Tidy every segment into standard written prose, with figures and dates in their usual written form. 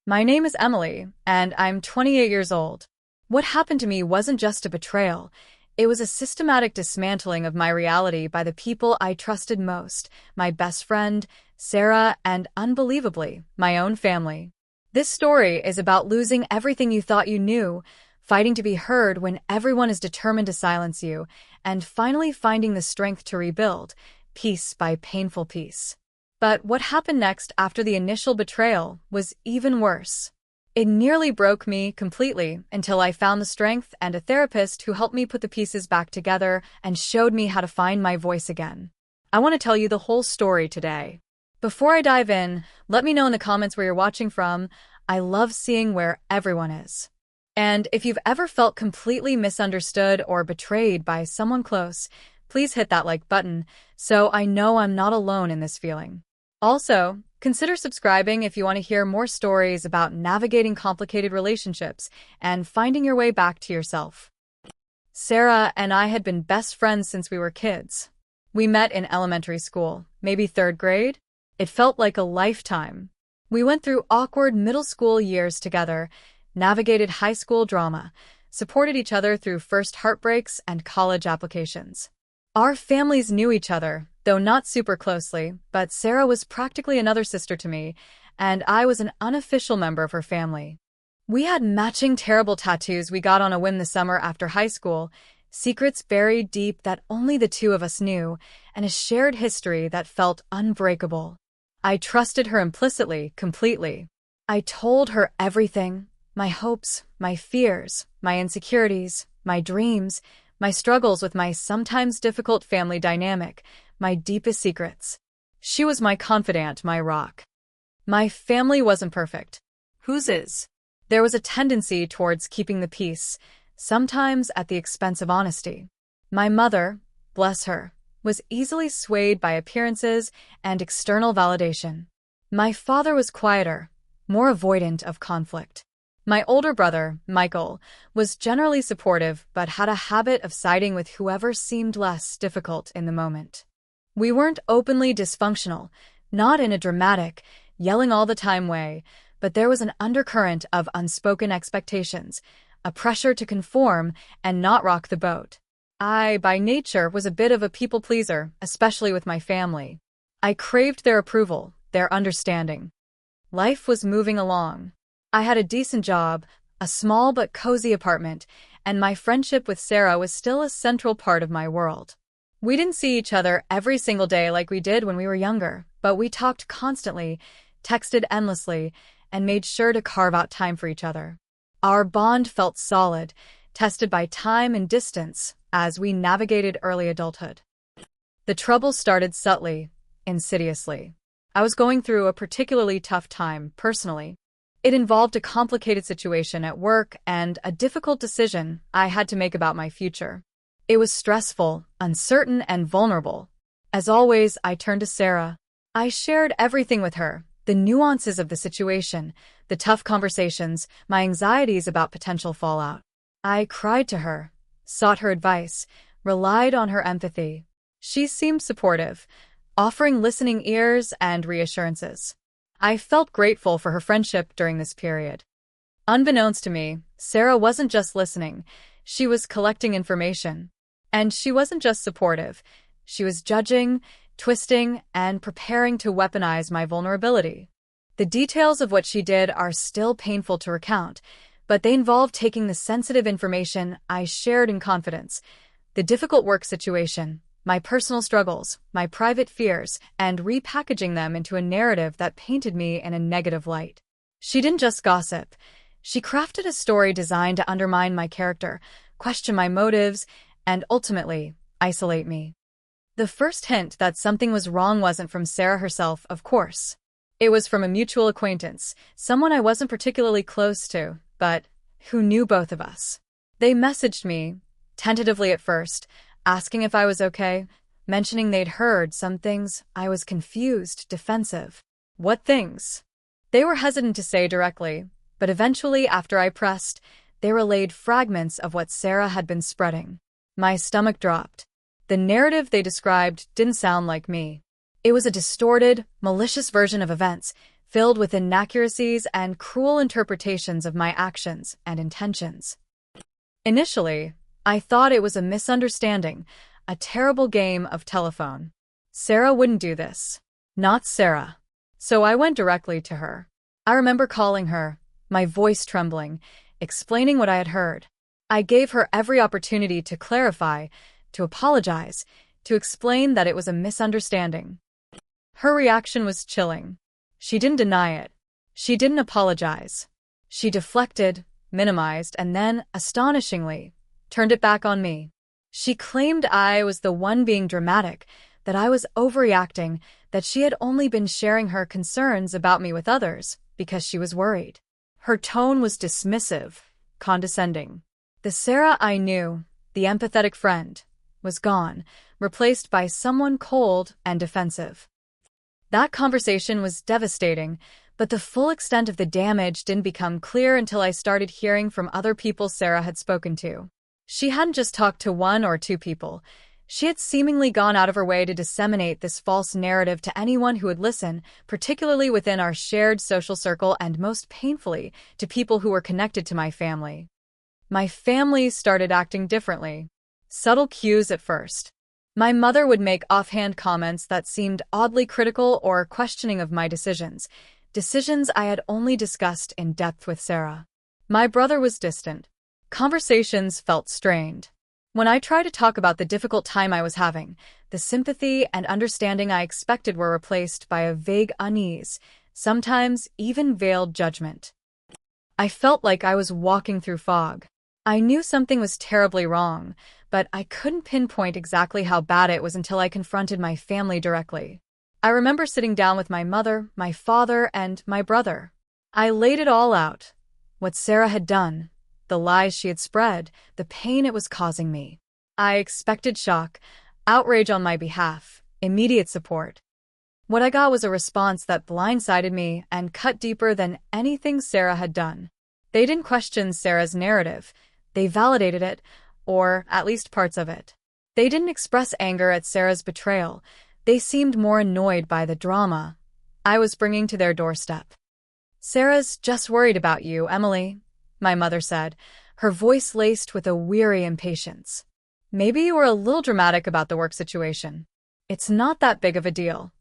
My name is Emily, and I'm 28 years old. What happened to me wasn't just a betrayal. It was a systematic dismantling of my reality by the people I trusted most, my best friend, Sarah, and unbelievably, my own family. This story is about losing everything you thought you knew, fighting to be heard when everyone is determined to silence you, and finally finding the strength to rebuild, piece by painful piece. But what happened next after the initial betrayal was even worse. It nearly broke me completely until I found the strength and a therapist who helped me put the pieces back together and showed me how to find my voice again. I want to tell you the whole story today. Before I dive in, let me know in the comments where you're watching from. I love seeing where everyone is. And if you've ever felt completely misunderstood or betrayed by someone close, please hit that like button so I know I'm not alone in this feeling. Also, consider subscribing if you want to hear more stories about navigating complicated relationships and finding your way back to yourself. Sarah and I had been best friends since we were kids. We met in elementary school, maybe third grade. It felt like a lifetime. We went through awkward middle school years together, navigated high school drama, supported each other through first heartbreaks and college applications. Our families knew each other, though not super closely, but Sarah was practically another sister to me, and I was an unofficial member of her family. We had matching terrible tattoos we got on a whim the summer after high school, secrets buried deep that only the two of us knew, and a shared history that felt unbreakable. I trusted her implicitly, completely. I told her everything, my hopes, my fears, my insecurities, my dreams, my struggles with my sometimes difficult family dynamic, my deepest secrets. She was my confidant, my rock. My family wasn't perfect. Whose is? There was a tendency towards keeping the peace, sometimes at the expense of honesty. My mother, bless her, was easily swayed by appearances and external validation. My father was quieter, more avoidant of conflict. My older brother, Michael, was generally supportive but had a habit of siding with whoever seemed less difficult in the moment. We weren't openly dysfunctional, not in a dramatic, yelling all the time way, but there was an undercurrent of unspoken expectations, a pressure to conform and not rock the boat. I, by nature, was a bit of a people pleaser, especially with my family. I craved their approval, their understanding. Life was moving along. I had a decent job, a small but cozy apartment, and my friendship with Sarah was still a central part of my world. We didn't see each other every single day like we did when we were younger, but we talked constantly, texted endlessly, and made sure to carve out time for each other. Our bond felt solid, tested by time and distance as we navigated early adulthood. The trouble started subtly, insidiously. I was going through a particularly tough time, personally. It involved a complicated situation at work and a difficult decision I had to make about my future. It was stressful, uncertain, and vulnerable. As always, I turned to Sarah. I shared everything with her, the nuances of the situation, the tough conversations, my anxieties about potential fallout. I cried to her, sought her advice, relied on her empathy. She seemed supportive, offering listening ears and reassurances. I felt grateful for her friendship during this period. Unbeknownst to me, Sarah wasn't just listening, she was collecting information. And she wasn't just supportive, she was judging, twisting, and preparing to weaponize my vulnerability. The details of what she did are still painful to recount, but they involved taking the sensitive information I shared in confidence, the difficult work situation, my personal struggles, my private fears, and repackaging them into a narrative that painted me in a negative light. She didn't just gossip. She crafted a story designed to undermine my character, question my motives, and ultimately, isolate me. The first hint that something was wrong wasn't from Sarah herself, of course. It was from a mutual acquaintance, someone I wasn't particularly close to, but who knew both of us. They messaged me, tentatively at first, asking if I was okay, mentioning they'd heard some things. I was confused, defensive. What things? They were hesitant to say directly, but eventually, after I pressed, they relayed fragments of what Sarah had been spreading. My stomach dropped. The narrative they described didn't sound like me. It was a distorted, malicious version of events, filled with inaccuracies and cruel interpretations of my actions and intentions. Initially, I thought it was a misunderstanding, a terrible game of telephone. Sarah wouldn't do this. Not Sarah. So I went directly to her. I remember calling her, my voice trembling, explaining what I had heard. I gave her every opportunity to clarify, to apologize, to explain that it was a misunderstanding. Her reaction was chilling. She didn't deny it. She didn't apologize. She deflected, minimized, and then, astonishingly, turned it back on me. She claimed I was the one being dramatic, that I was overreacting, that she had only been sharing her concerns about me with others because she was worried. Her tone was dismissive, condescending. The Sarah I knew, the empathetic friend, was gone, replaced by someone cold and defensive. That conversation was devastating, but the full extent of the damage didn't become clear until I started hearing from other people Sarah had spoken to. She hadn't just talked to one or two people. She had seemingly gone out of her way to disseminate this false narrative to anyone who would listen, particularly within our shared social circle and most painfully, to people who were connected to my family. My family started acting differently. Subtle cues at first. My mother would make offhand comments that seemed oddly critical or questioning of my decisions I had only discussed in depth with Sarah. My brother was distant. Conversations felt strained. When I tried to talk about the difficult time I was having, the sympathy and understanding I expected were replaced by a vague unease, sometimes even veiled judgment. I felt like I was walking through fog. I knew something was terribly wrong, but I couldn't pinpoint exactly how bad it was until I confronted my family directly. I remember sitting down with my mother, my father, and my brother. I laid it all out. What Sarah had done, the lies she had spread, the pain it was causing me. I expected shock, outrage on my behalf, immediate support. What I got was a response that blindsided me and cut deeper than anything Sarah had done. They didn't question Sarah's narrative. They validated it, or at least parts of it. They didn't express anger at Sarah's betrayal. They seemed more annoyed by the drama I was bringing to their doorstep. "Sarah's just worried about you, Emily," my mother said, her voice laced with a weary impatience. "Maybe you were a little dramatic about the work situation. It's not that big of a deal."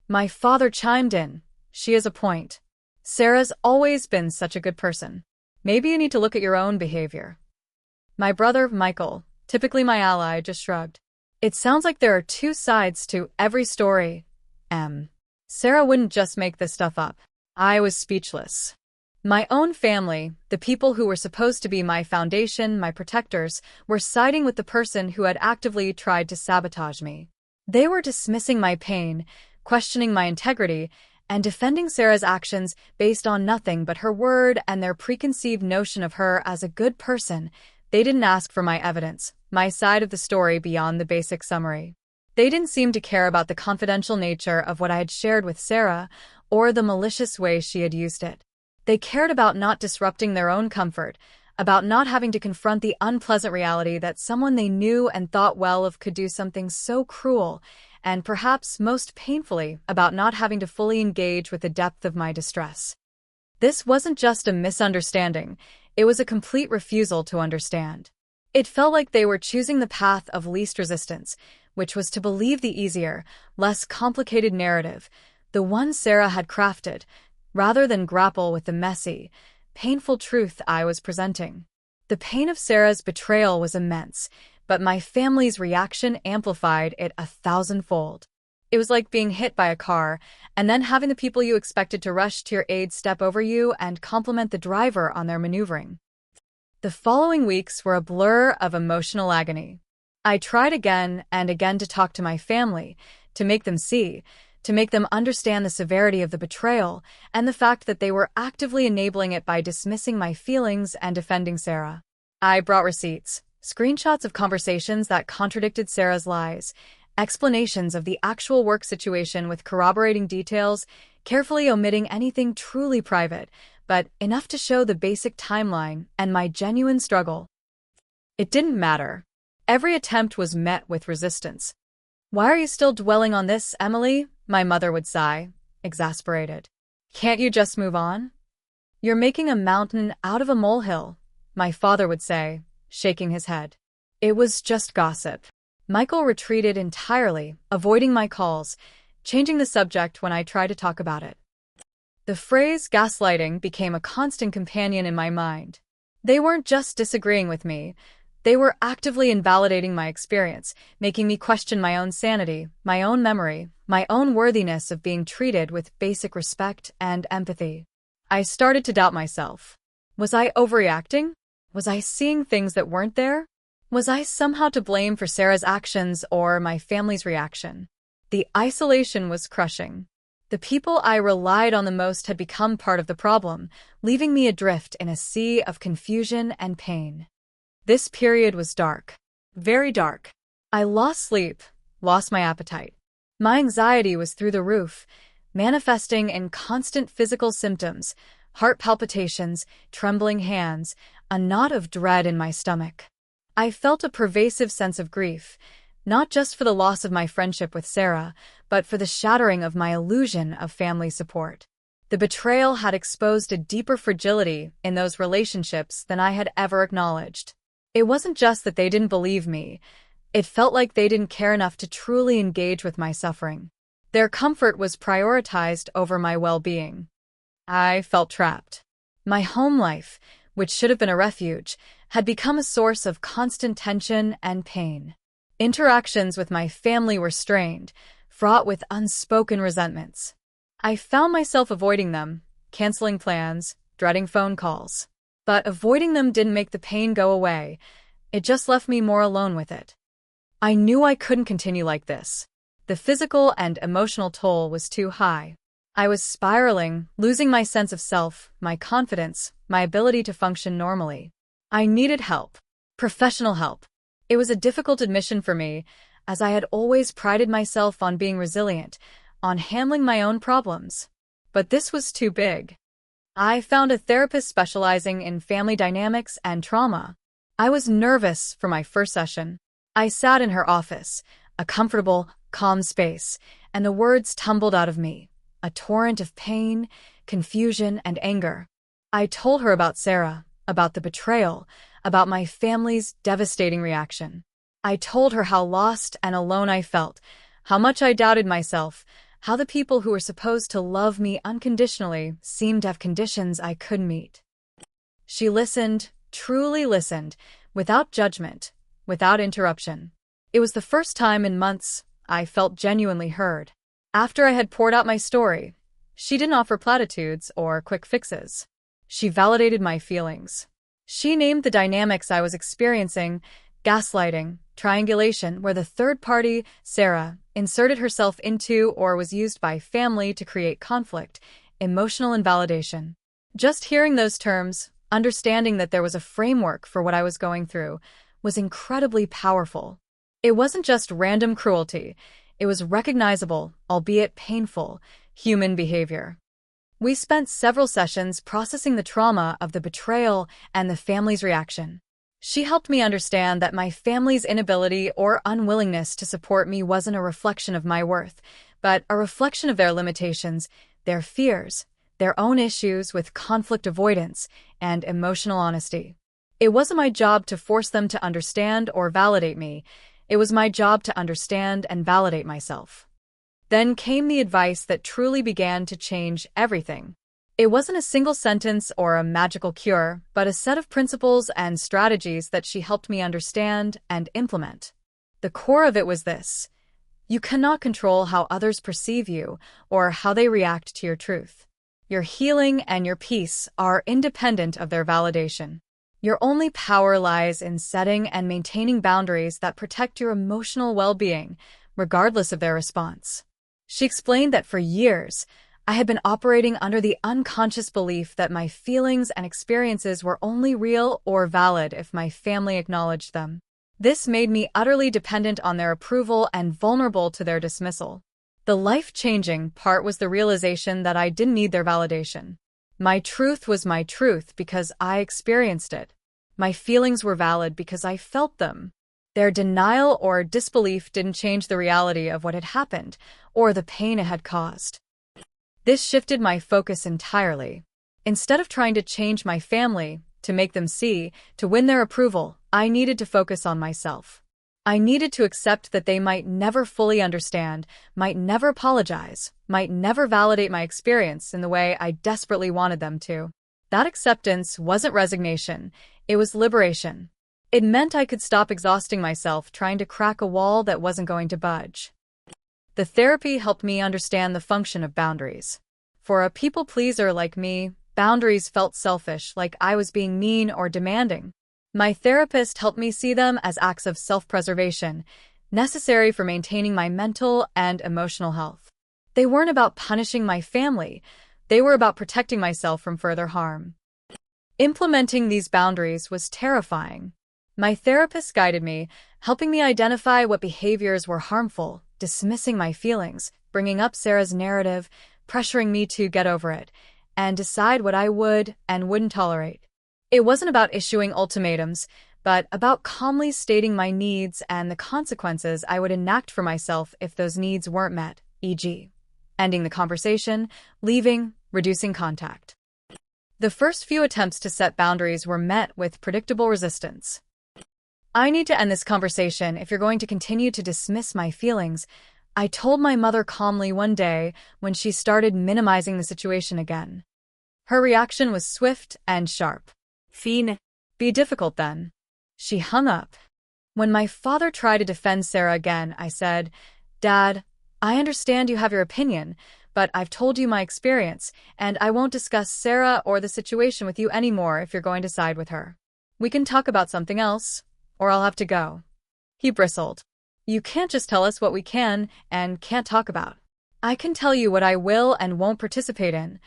My father chimed in. "She has a point. Sarah's always been such a good person. Maybe you need to look at your own behavior." My brother, Michael, typically my ally, just shrugged. "It sounds like there are two sides to every story, Em. Sarah wouldn't just make this stuff up." I was speechless. My own family, the people who were supposed to be my foundation, my protectors, were siding with the person who had actively tried to sabotage me. They were dismissing my pain, questioning my integrity, and defending Sarah's actions based on nothing but her word and their preconceived notion of her as a good person. They didn't ask for my evidence, my side of the story beyond the basic summary. They didn't seem to care about the confidential nature of what I had shared with Sarah or the malicious way she had used it. They cared about not disrupting their own comfort, about not having to confront the unpleasant reality that someone they knew and thought well of could do something so cruel, and perhaps most painfully, about not having to fully engage with the depth of my distress. This wasn't just a misunderstanding, it was a complete refusal to understand. It felt like they were choosing the path of least resistance, which was to believe the easier, less complicated narrative, the one Sarah had crafted, rather than grapple with the messy, painful truth I was presenting. The pain of Sarah's betrayal was immense, but my family's reaction amplified it 1,000-fold. It was like being hit by a car, and then having the people you expected to rush to your aid step over you and compliment the driver on their maneuvering. The following weeks were a blur of emotional agony. I tried again and again to talk to my family, to make them see, to make them understand the severity of the betrayal and the fact that they were actively enabling it by dismissing my feelings and defending Sarah. I brought receipts, screenshots of conversations that contradicted Sarah's lies, explanations of the actual work situation with corroborating details, carefully omitting anything truly private, but enough to show the basic timeline and my genuine struggle. It didn't matter. Every attempt was met with resistance. "Why are you still dwelling on this, Emily?" my mother would sigh, exasperated. Can't you just move on? You're making a mountain out of a molehill, my father would say, shaking his head. It was just gossip. Michael retreated entirely, avoiding my calls, changing the subject when I tried to talk about it. The phrase gaslighting became a constant companion in my mind. They weren't just disagreeing with me, they were actively invalidating my experience, making me question my own sanity, my own memory, my own worthiness of being treated with basic respect and empathy. I started to doubt myself. Was I overreacting? Was I seeing things that weren't there? Was I somehow to blame for Sarah's actions or my family's reaction? The isolation was crushing. The people I relied on the most had become part of the problem, leaving me adrift in a sea of confusion and pain. This period was dark. Very dark. I lost sleep, lost my appetite. My anxiety was through the roof, manifesting in constant physical symptoms, heart palpitations, trembling hands, a knot of dread in my stomach. I felt a pervasive sense of grief, not just for the loss of my friendship with Sarah, but for the shattering of my illusion of family support. The betrayal had exposed a deeper fragility in those relationships than I had ever acknowledged. It wasn't just that they didn't believe me. It felt like they didn't care enough to truly engage with my suffering. Their comfort was prioritized over my well-being. I felt trapped. My home life, which should have been a refuge, had become a source of constant tension and pain. Interactions with my family were strained, fraught with unspoken resentments. I found myself avoiding them, canceling plans, dreading phone calls. But avoiding them didn't make the pain go away. It just left me more alone with it. I knew I couldn't continue like this. The physical and emotional toll was too high. I was spiraling, losing my sense of self, my confidence, my ability to function normally. I needed help. Professional help. It was a difficult admission for me, as I had always prided myself on being resilient, on handling my own problems. But this was too big. I found a therapist specializing in family dynamics and trauma. I was nervous for my first session. I sat in her office, a comfortable, calm space, and the words tumbled out of me, a torrent of pain, confusion, and anger. I told her about Sarah, about the betrayal, about my family's devastating reaction. I told her how lost and alone I felt, how much I doubted myself, how the people who were supposed to love me unconditionally seemed to have conditions I couldn't meet. She listened, truly listened, without judgment, without interruption. It was the first time in months I felt genuinely heard. After I had poured out my story, she didn't offer platitudes or quick fixes. She validated my feelings. She named the dynamics I was experiencing: gaslighting, triangulation, where the third party, Sarah, inserted herself into or was used by family to create conflict, emotional invalidation. Just hearing those terms, understanding that there was a framework for what I was going through, was incredibly powerful. It wasn't just random cruelty, it was recognizable, albeit painful, human behavior. We spent several sessions processing the trauma of the betrayal and the family's reaction. She helped me understand that my family's inability or unwillingness to support me wasn't a reflection of my worth, but a reflection of their limitations, their fears, their own issues with conflict avoidance and emotional honesty. It wasn't my job to force them to understand or validate me. It was my job to understand and validate myself. Then came the advice that truly began to change everything. It wasn't a single sentence or a magical cure, but a set of principles and strategies that she helped me understand and implement. The core of it was this: you cannot control how others perceive you or how they react to your truth. Your healing and your peace are independent of their validation. Your only power lies in setting and maintaining boundaries that protect your emotional well-being, regardless of their response. She explained that for years, I had been operating under the unconscious belief that my feelings and experiences were only real or valid if my family acknowledged them. This made me utterly dependent on their approval and vulnerable to their dismissal. The life-changing part was the realization that I didn't need their validation. My truth was my truth because I experienced it. My feelings were valid because I felt them. Their denial or disbelief didn't change the reality of what had happened or the pain it had caused. This shifted my focus entirely. Instead of trying to change my family, to make them see, to win their approval, I needed to focus on myself. I needed to accept that they might never fully understand, might never apologize, might never validate my experience in the way I desperately wanted them to. That acceptance wasn't resignation, it was liberation. It meant I could stop exhausting myself trying to crack a wall that wasn't going to budge. The therapy helped me understand the function of boundaries. For a people-pleaser like me, boundaries felt selfish, like I was being mean or demanding. My therapist helped me see them as acts of self-preservation, necessary for maintaining my mental and emotional health. They weren't about punishing my family, they were about protecting myself from further harm. Implementing these boundaries was terrifying. My therapist guided me, helping me identify what behaviors were harmful, dismissing my feelings, bringing up Sarah's narrative, pressuring me to get over it, and decide what I would and wouldn't tolerate. It wasn't about issuing ultimatums, but about calmly stating my needs and the consequences I would enact for myself if those needs weren't met, e.g., ending the conversation, leaving, reducing contact. The first few attempts to set boundaries were met with predictable resistance. I need to end this conversation if you're going to continue to dismiss my feelings, I told my mother calmly one day when she started minimizing the situation again. Her reaction was swift and sharp. Fine. Be difficult then. She hung up. When my father tried to defend Sarah again, I said, Dad, I understand you have your opinion, but I've told you my experience, and I won't discuss Sarah or the situation with you anymore if you're going to side with her. We can talk about something else, or I'll have to go. He bristled. You can't just tell us what we can and can't talk about. I can tell you what I will and won't participate in,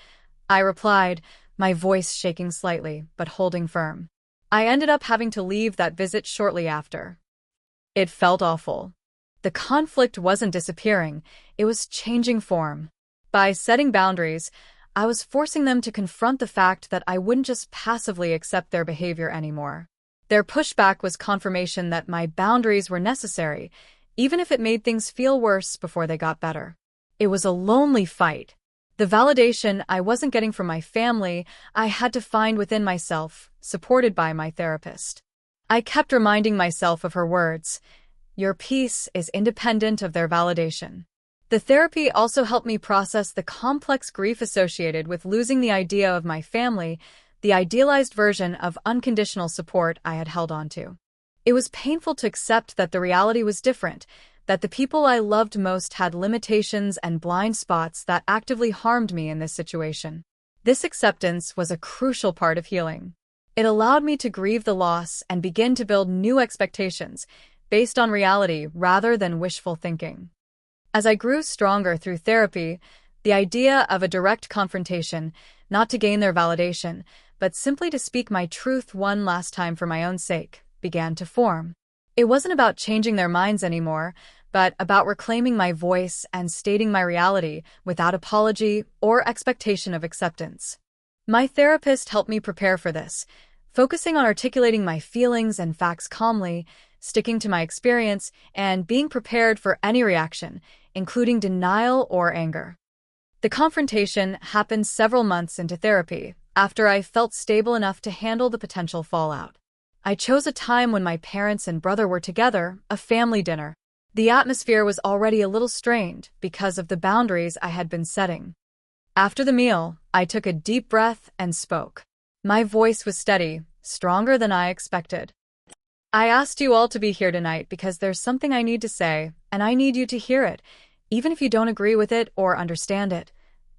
I replied, my voice shaking slightly, but holding firm. I ended up having to leave that visit shortly after. It felt awful. The conflict wasn't disappearing, it was changing form. By setting boundaries, I was forcing them to confront the fact that I wouldn't just passively accept their behavior anymore. Their pushback was confirmation that my boundaries were necessary, even if it made things feel worse before they got better. It was a lonely fight. The validation I wasn't getting from my family, I had to find within myself, supported by my therapist. I kept reminding myself of her words, "Your peace is independent of their validation." The therapy also helped me process the complex grief associated with losing the idea of my family, the idealized version of unconditional support I had held onto. It was painful to accept that the reality was different, that the people I loved most had limitations and blind spots that actively harmed me in this situation. This acceptance was a crucial part of healing. It allowed me to grieve the loss and begin to build new expectations, based on reality rather than wishful thinking. As I grew stronger through therapy, the idea of a direct confrontation, not to gain their validation, but simply to speak my truth one last time for my own sake, began to form. It wasn't about changing their minds anymore, but about reclaiming my voice and stating my reality without apology or expectation of acceptance. My therapist helped me prepare for this, focusing on articulating my feelings and facts calmly, sticking to my experience, and being prepared for any reaction, including denial or anger. The confrontation happened several months into therapy, after I felt stable enough to handle the potential fallout. I chose a time when my parents and brother were together, a family dinner. The atmosphere was already a little strained because of the boundaries I had been setting. After the meal, I took a deep breath and spoke. My voice was steady, stronger than I expected. I asked you all to be here tonight because there's something I need to say, and I need you to hear it, even if you don't agree with it or understand it.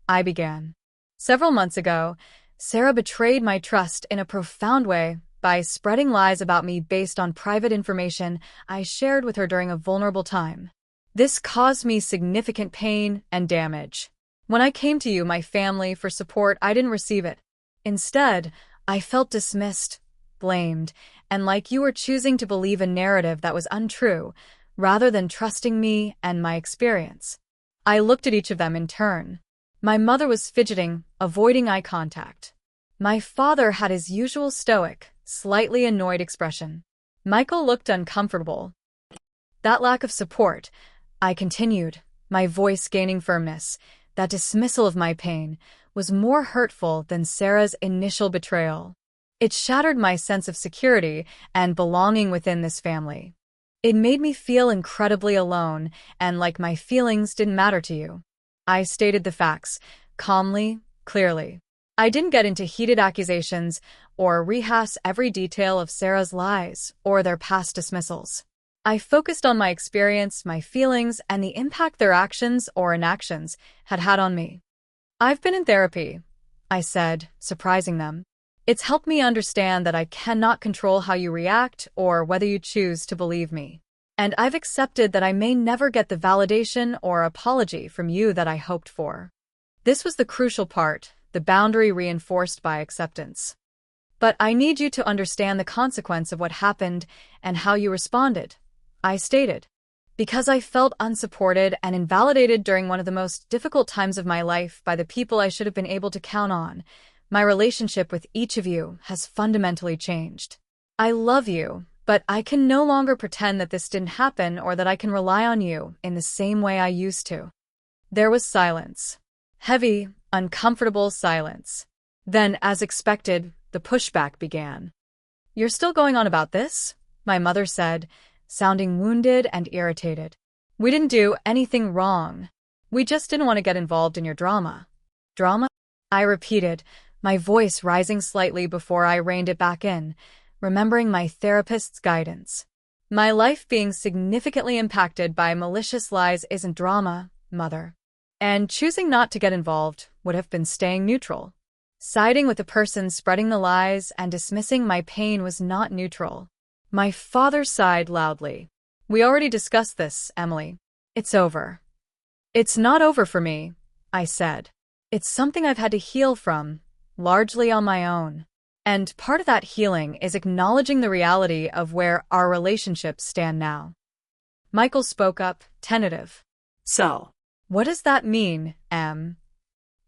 I began. Several months ago, Sarah betrayed my trust in a profound way by spreading lies about me based on private information I shared with her during a vulnerable time. This caused me significant pain and damage. When I came to you, my family, for support, I didn't receive it. Instead, I felt dismissed, blamed, and like you were choosing to believe a narrative that was untrue, rather than trusting me and my experience. I looked at each of them in turn. My mother was fidgeting, avoiding eye contact. My father had his usual stoic, slightly annoyed expression. Michael looked uncomfortable. That lack of support, I continued, my voice gaining firmness, that dismissal of my pain, was more hurtful than Sarah's initial betrayal. It shattered my sense of security and belonging within this family. It made me feel incredibly alone and like my feelings didn't matter to you. I stated the facts, calmly, clearly. I didn't get into heated accusations or rehash every detail of Sarah's lies or their past dismissals. I focused on my experience, my feelings, and the impact their actions or inactions had had on me. I've been in therapy, I said, surprising them. It's helped me understand that I cannot control how you react or whether you choose to believe me. And I've accepted that I may never get the validation or apology from you that I hoped for. This was the crucial part, the boundary reinforced by acceptance. But I need you to understand the consequence of what happened and how you responded, I stated. Because I felt unsupported and invalidated during one of the most difficult times of my life by the people I should have been able to count on, my relationship with each of you has fundamentally changed. I love you, but I can no longer pretend that this didn't happen or that I can rely on you in the same way I used to. There was silence. Heavy, uncomfortable silence. Then, as expected, the pushback began. "You're still going on about this?" my mother said, sounding wounded and irritated. "We didn't do anything wrong. We just didn't want to get involved in your drama." "Drama?" I repeated, my voice rising slightly before I reined it back in, remembering my therapist's guidance. "My life being significantly impacted by malicious lies isn't drama, Mother. And choosing not to get involved would have been staying neutral. Siding with the person spreading the lies and dismissing my pain was not neutral." My father sighed loudly. "We already discussed this, Emily. It's over." "It's not over for me," I said. "It's something I've had to heal from, largely on my own. And part of that healing is acknowledging the reality of where our relationships stand now." Michael spoke up, tentative. "So, "What does that mean, Em?"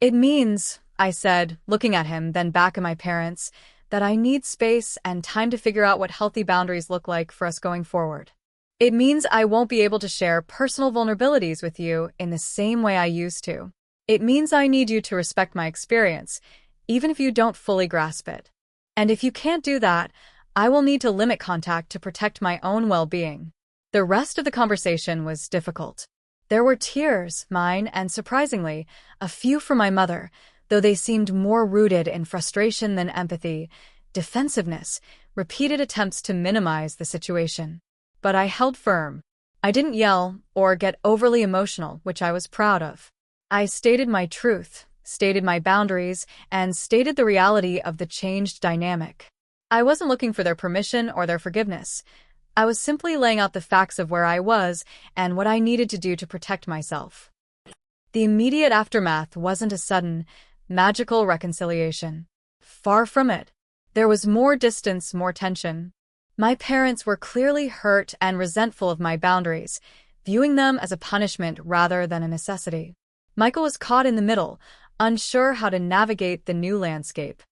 "It means," I said, looking at him, then back at my parents, "that I need space and time to figure out what healthy boundaries look like for us going forward. It means I won't be able to share personal vulnerabilities with you in the same way I used to. It means I need you to respect my experience, even if you don't fully grasp it. And if you can't do that, I will need to limit contact to protect my own well-being." The rest of the conversation was difficult. There were tears, mine, and surprisingly, a few from my mother, though they seemed more rooted in frustration than empathy, defensiveness, repeated attempts to minimize the situation. But I held firm. I didn't yell or get overly emotional, which I was proud of. I stated my truth, stated my boundaries, and stated the reality of the changed dynamic. I wasn't looking for their permission or their forgiveness. I was simply laying out the facts of where I was and what I needed to do to protect myself. The immediate aftermath wasn't a sudden, magical reconciliation. Far from it. There was more distance, more tension. My parents were clearly hurt and resentful of my boundaries, viewing them as a punishment rather than a necessity. Michael was caught in the middle, unsure how to navigate the new landscape.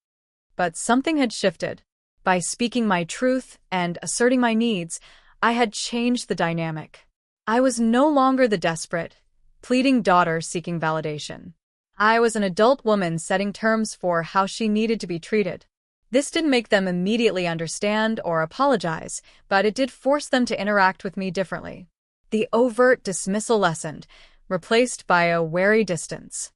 But something had shifted. By speaking my truth and asserting my needs, I had changed the dynamic. I was no longer the desperate, pleading daughter seeking validation. I was an adult woman setting terms for how she needed to be treated. This didn't make them immediately understand or apologize, but it did force them to interact with me differently. The overt dismissal lessened, replaced by a wary distance.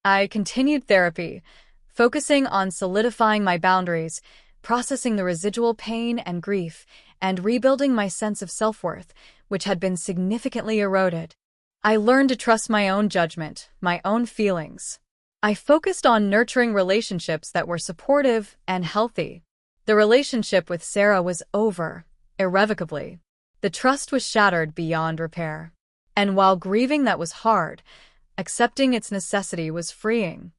I continued therapy, focusing on solidifying my boundaries, processing the residual pain and grief, and rebuilding my sense of self-worth, which had been significantly eroded. I learned to trust my own judgment, my own feelings. I focused on nurturing relationships that were supportive and healthy. The relationship with Sarah was over, irrevocably. The trust was shattered beyond repair. And while grieving that was hard, accepting its necessity was freeing.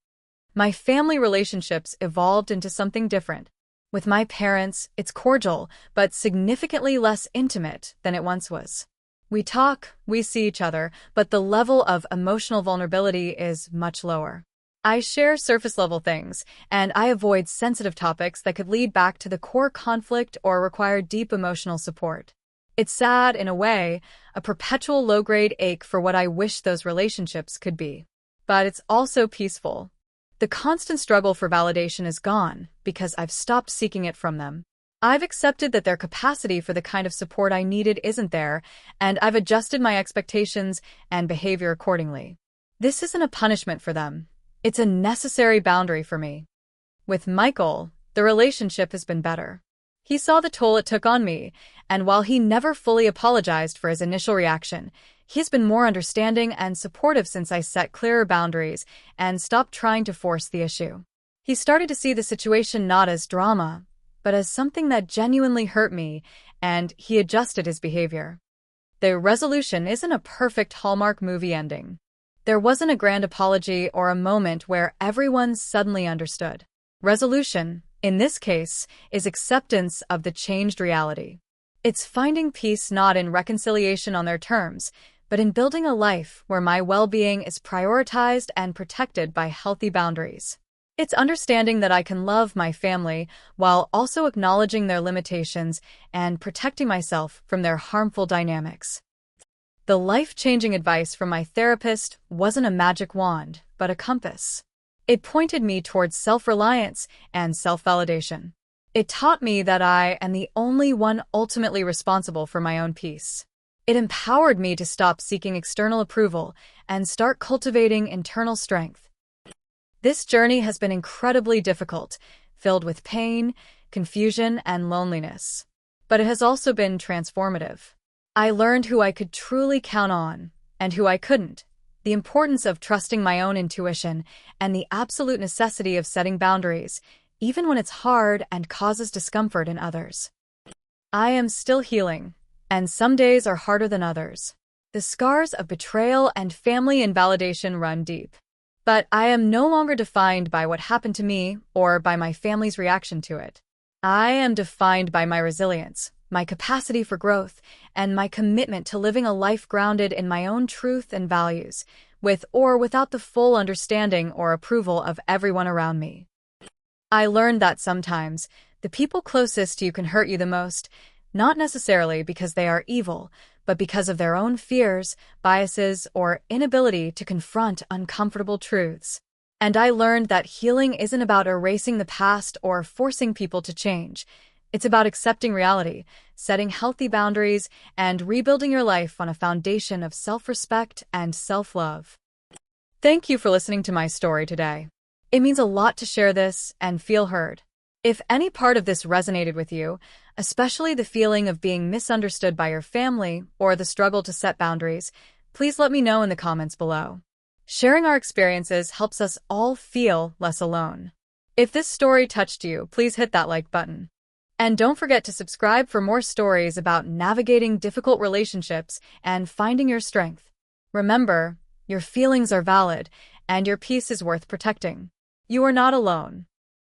My family relationships evolved into something different. With my parents, it's cordial, but significantly less intimate than it once was. We talk, we see each other, but the level of emotional vulnerability is much lower. I share surface-level things, and I avoid sensitive topics that could lead back to the core conflict or require deep emotional support. It's sad, in a way, a perpetual low-grade ache for what I wish those relationships could be. but it's also peaceful. The constant struggle for validation is gone because I've stopped seeking it from them. I've accepted that their capacity for the kind of support I needed isn't there, and I've adjusted my expectations and behavior accordingly. This isn't a punishment for them. It's a necessary boundary for me. With Michael, the relationship has been better. He saw the toll it took on me, and while he never fully apologized for his initial reaction, he's been more understanding and supportive since I set clearer boundaries and stopped trying to force the issue. He started to see the situation not as drama, but as something that genuinely hurt me, and he adjusted his behavior. The resolution isn't a perfect Hallmark movie ending. There wasn't a grand apology or a moment where everyone suddenly understood. Resolution, in this case, is acceptance of the changed reality. It's finding peace not in reconciliation on their terms, but in building a life where my well-being is prioritized and protected by healthy boundaries. It's understanding that I can love my family while also acknowledging their limitations and protecting myself from their harmful dynamics. The life-changing advice from my therapist wasn't a magic wand, but a compass. It pointed me towards self-reliance and self-validation. It taught me that I am the only one ultimately responsible for my own peace. It empowered me to stop seeking external approval and start cultivating internal strength. This journey has been incredibly difficult, filled with pain, confusion, and loneliness. But it has also been transformative. I learned who I could truly count on and who I couldn't, the importance of trusting my own intuition, and the absolute necessity of setting boundaries, even when it's hard and causes discomfort in others. I am still healing, and some days are harder than others. The scars of betrayal and family invalidation run deep. But I am no longer defined by what happened to me or by my family's reaction to it. I am defined by my resilience, my capacity for growth, and my commitment to living a life grounded in my own truth and values, with or without the full understanding or approval of everyone around me. I learned that sometimes the people closest to you can hurt you the most, not necessarily because they are evil, but because of their own fears, biases, or inability to confront uncomfortable truths. And I learned that healing isn't about erasing the past or forcing people to change. It's about accepting reality, setting healthy boundaries, and rebuilding your life on a foundation of self-respect and self-love. Thank you for listening to my story today. It means a lot to share this and feel heard. If any part of this resonated with you, especially the feeling of being misunderstood by your family or the struggle to set boundaries, please let me know in the comments below. Sharing our experiences helps us all feel less alone. If this story touched you, please hit that like button. And don't forget to subscribe for more stories about navigating difficult relationships and finding your strength. Remember, your feelings are valid, and your peace is worth protecting. You are not alone.